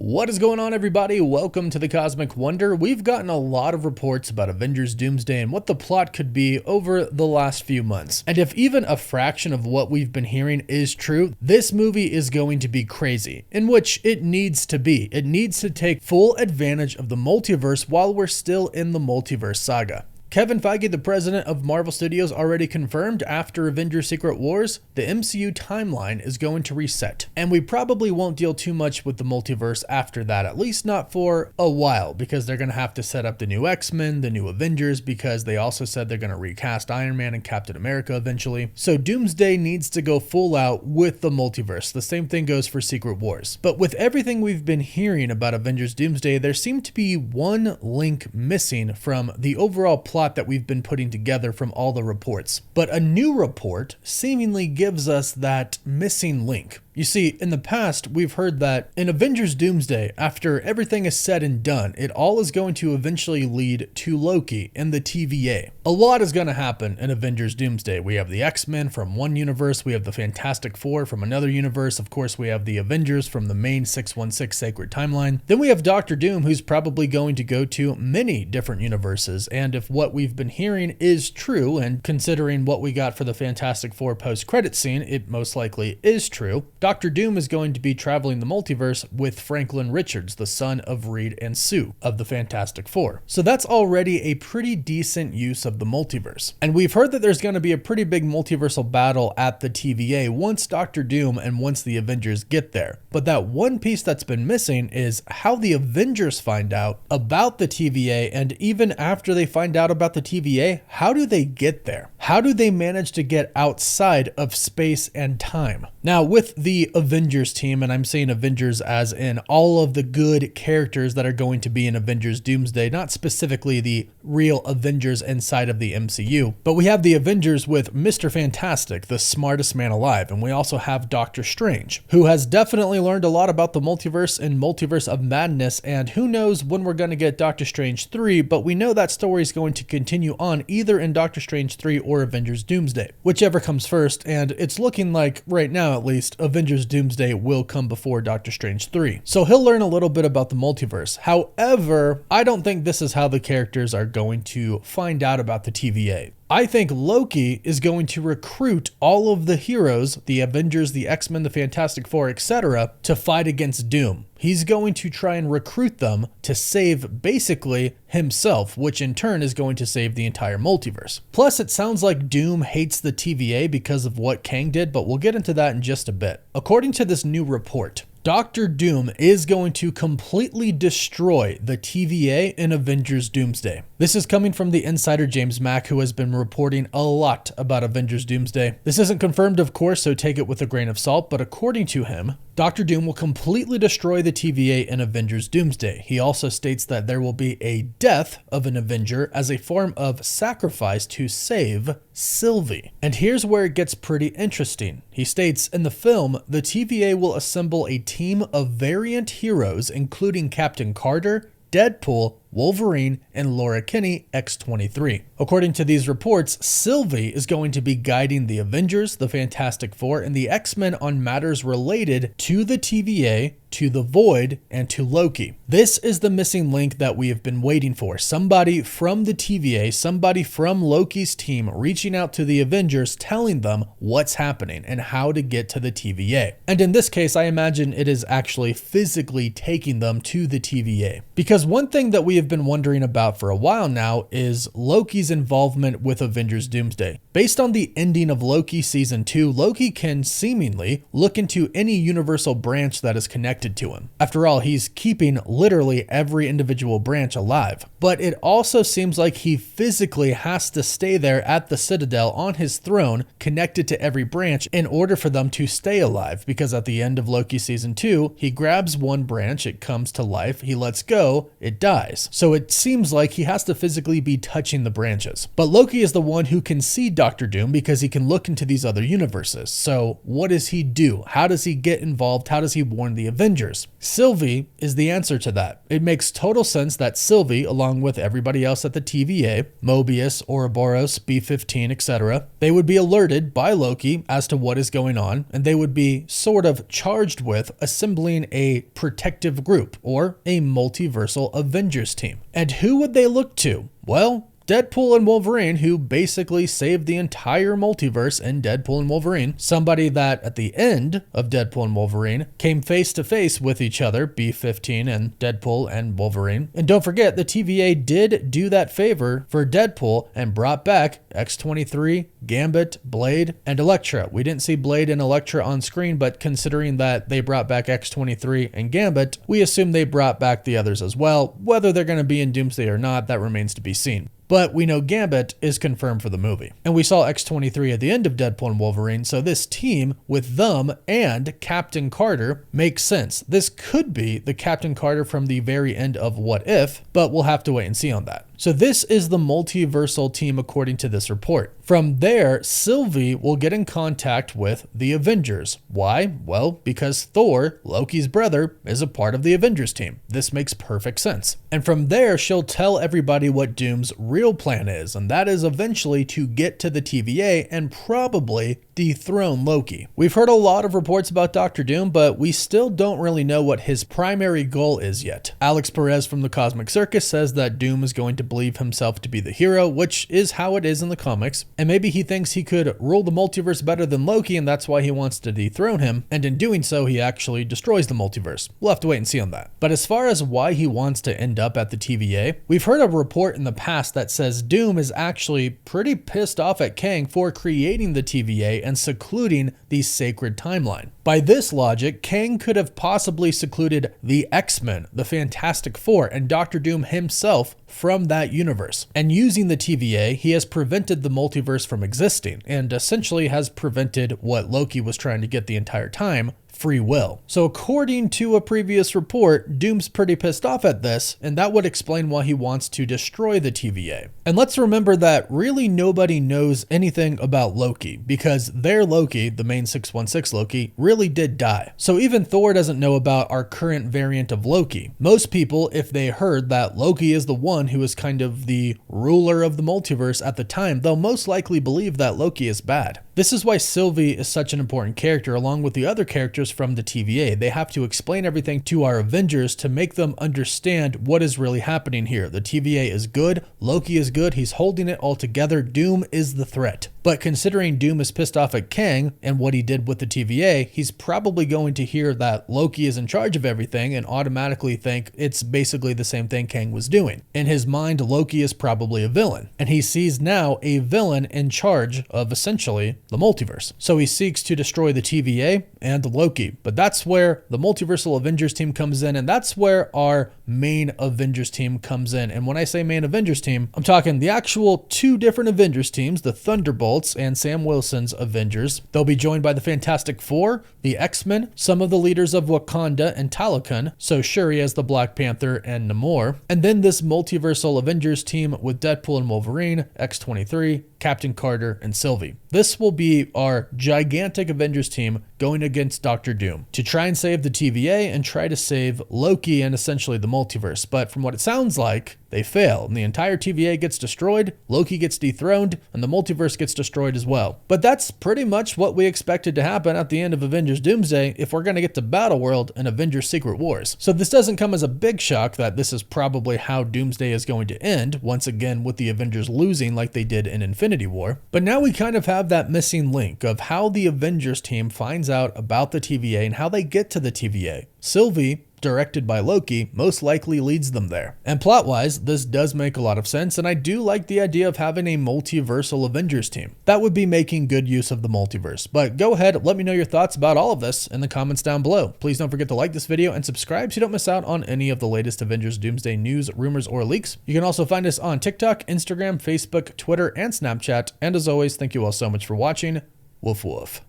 What is going on, everybody? Welcome to the Cosmic Wonder. We've gotten a lot of reports about Avengers Doomsday and what the plot could be over the last few months. And if even a fraction of what we've been hearing is true, this movie is going to be crazy, in which it needs to be. It needs to take full advantage of the multiverse while we're still in the multiverse saga. Kevin Feige, the president of Marvel Studios, already confirmed after Avengers Secret Wars, the MCU timeline is going to reset. And we probably won't deal too much with the multiverse after that, at least not for a while, because they're going to have to set up the new X-Men, the new Avengers, because they also said they're going to recast Iron Man and Captain America eventually. So Doomsday needs to go full out with the multiverse. The same thing goes for Secret Wars. But with everything we've been hearing about Avengers Doomsday, there seemed to be one link missing from the overall plot that we've been putting together from all the reports. But a new report seemingly gives us that missing link. You see, in the past, we've heard that in Avengers Doomsday, after everything is said and done, it all is going to eventually lead to Loki and the TVA. A lot is going to happen in Avengers Doomsday. We have the X-Men from one universe, we have the Fantastic Four from another universe, of course we have the Avengers from the main 616 Sacred Timeline. Then we have Doctor Doom, who's probably going to go to many different universes, and if what we've been hearing is true, and considering what we got for the Fantastic Four post-credit scene, it most likely is true, Doctor Doom is going to be traveling the multiverse with Franklin Richards, the son of Reed and Sue of the Fantastic Four. So that's already a pretty decent use of the multiverse. And we've heard that there's going to be a pretty big multiversal battle at the TVA once Doctor Doom and once the Avengers get there. But that one piece that's been missing is how the Avengers find out about the TVA, and even after they find out about the TVA, how do they get there? How do they manage to get outside of space and time? Now, with the Avengers team, and I'm saying Avengers as in all of the good characters that are going to be in Avengers Doomsday, not specifically the real Avengers inside of the MCU, but we have the Avengers with Mr. Fantastic, the smartest man alive, and we also have Doctor Strange, who has definitely learned a lot about the multiverse and Multiverse of Madness, and who knows when we're going to get Doctor Strange 3, but we know that story is going to continue on either in Doctor Strange 3 or Avengers Doomsday, whichever comes first, and it's looking like, right now at least, Avengers Doomsday will come before Doctor Strange 3. So he'll learn a little bit about the multiverse. However, I don't think this is how the characters are going to find out about the TVA. I think Loki is going to recruit all of the heroes, the Avengers, the X-Men, the Fantastic Four, etc., to fight against Doom. He's going to try and recruit them to save basically himself, which in turn is going to save the entire multiverse. Plus, it sounds like Doom hates the TVA because of what Kang did, but we'll get into that in just a bit. According to this new report, Doctor Doom is going to completely destroy the TVA in Avengers Doomsday. This is coming from the insider James Mack, who has been reporting a lot about Avengers Doomsday. This isn't confirmed, of course, so take it with a grain of salt, but according to him, Doctor Doom will completely destroy the TVA in Avengers Doomsday. He also states that there will be a death of an Avenger as a form of sacrifice to save Sylvie. And here's where it gets pretty interesting. He states, in the film, the TVA will assemble a team of variant heroes, including Captain Carter, Deadpool, Wolverine, and Laura Kinney, X-23. According to these reports, Sylvie is going to be guiding the Avengers, the Fantastic Four, and the X-Men on matters related to the TVA, to the Void, and to Loki. This is the missing link that we have been waiting for. Somebody from the TVA, somebody from Loki's team reaching out to the Avengers, telling them what's happening and how to get to the TVA. And in this case, I imagine it is actually physically taking them to the TVA. Because one thing that we have been wondering about for a while now is Loki's involvement with Avengers Doomsday. Based on the ending of Loki Season 2, Loki can seemingly look into any universal branch that is connected to him. After all, he's keeping literally every individual branch alive. But it also seems like he physically has to stay there at the Citadel on his throne, connected to every branch in order for them to stay alive, because at the end of Loki Season 2, he grabs one branch, it comes to life, he lets go, it dies. so it seems like he has to physically be touching the branches. But Loki is the one who can see Doctor Doom because he can look into these other universes. So what does he do? How does he get involved? How does he warn the Avengers? Sylvie is the answer to that. It makes total sense that Sylvie, along with everybody else at the TVA, Mobius, Ouroboros, B-15, etc., they would be alerted by Loki as to what is going on, and they would be sort of charged with assembling a protective group or a multiversal Avengers team. And who would they look to? Well, Deadpool and Wolverine, who basically saved the entire multiverse in Deadpool and Wolverine. Somebody that at the end of Deadpool and Wolverine came face to face with each other, B-15 and Deadpool and Wolverine. And don't forget, the TVA did do that favor for Deadpool and brought back X-23, Gambit, Blade, and Elektra. We didn't see Blade and Elektra on screen, but considering that they brought back X-23 and Gambit, we assume they brought back the others as well. Whether they're going to be in Doomsday or not, that remains to be seen. But we know Gambit is confirmed for the movie. And we saw X-23 at the end of Deadpool and Wolverine, so this team with them and Captain Carter makes sense. This could be the Captain Carter from the very end of What If, but we'll have to wait and see on that. So this is the multiversal team according to this report. From there, Sylvie will get in contact with the Avengers. Why? Well, because Thor, Loki's brother, is a part of the Avengers team. This makes perfect sense. And from there, she'll tell everybody what Doom's real plan is, and that is eventually to get to the TVA and probably dethrone Loki. We've heard a lot of reports about Doctor Doom, but we still don't really know what his primary goal is yet. Alex Perez from the Cosmic Circus says that Doom is going to believe himself to be the hero, which is how it is in the comics, and maybe he thinks he could rule the multiverse better than Loki, and that's why he wants to dethrone him, and in doing so, he actually destroys the multiverse. We'll have to wait and see on that. But as far as why he wants to end up at the TVA, we've heard a report in the past that says Doom is actually pretty pissed off at Kang for creating the TVA and secluding the sacred timeline. By this logic, Kang could have possibly secluded the X-Men, the Fantastic Four, and Doctor Doom himself from that universe. And using the TVA, he has prevented the multiverse from existing and essentially has prevented what Loki was trying to get the entire time, free will. So according to a previous report, Doom's pretty pissed off at this, and that would explain why he wants to destroy the TVA. And let's remember that really nobody knows anything about Loki, because their Loki, the main 616 Loki, really did die. So even Thor doesn't know about our current variant of Loki. Most people, if they heard that Loki is the one who is kind of the ruler of the multiverse at the time, they'll most likely believe that Loki is bad. This is why Sylvie is such an important character, along with the other characters from the TVA. They have to explain everything to our Avengers to make them understand what is really happening here. The TVA is good, Loki is good, he's holding it all together, Doom is the threat. But considering Doom is pissed off at Kang and what he did with the TVA, he's probably going to hear that Loki is in charge of everything and automatically think it's basically the same thing Kang was doing. In his mind, Loki is probably a villain, and he sees now a villain in charge of essentially the multiverse. So he seeks to destroy the TVA and Loki. But that's where the multiversal Avengers team comes in, and that's where our main Avengers team comes in. And when I say main Avengers team, I'm talking the actual two different Avengers teams, the Thunderbolts and Sam Wilson's Avengers. They'll be joined by the Fantastic Four, the X-Men, some of the leaders of Wakanda and Talokan, so Shuri as the Black Panther and Namor, and then this multiversal Avengers team with Deadpool and Wolverine, X-23, Captain Carter, and Sylvie. This will be our gigantic Avengers team going against Doctor Doom to try and save the TVA and try to save Loki and essentially the multiverse. But from what it sounds like, they fail, and the entire TVA gets destroyed, Loki gets dethroned, and the multiverse gets destroyed as well. But that's pretty much what we expected to happen at the end of Avengers Doomsday if we're going to get to Battleworld and Avengers Secret Wars. So this doesn't come as a big shock that this is probably how Doomsday is going to end, once again with the Avengers losing like they did in Infinity War. But now we kind of have that missing link of how the Avengers team finds out about the TVA and how they get to the TVA. Sylvie, directed by Loki, most likely leads them there. And plot-wise, this does make a lot of sense, and I do like the idea of having a multiversal Avengers team. That would be making good use of the multiverse. But go ahead, let me know your thoughts about all of this in the comments down below. Please don't forget to like this video and subscribe so you don't miss out on any of the latest Avengers Doomsday news, rumors, or leaks. You can also find us on TikTok, Instagram, Facebook, Twitter, and Snapchat. And as always, thank you all so much for watching. Woof woof.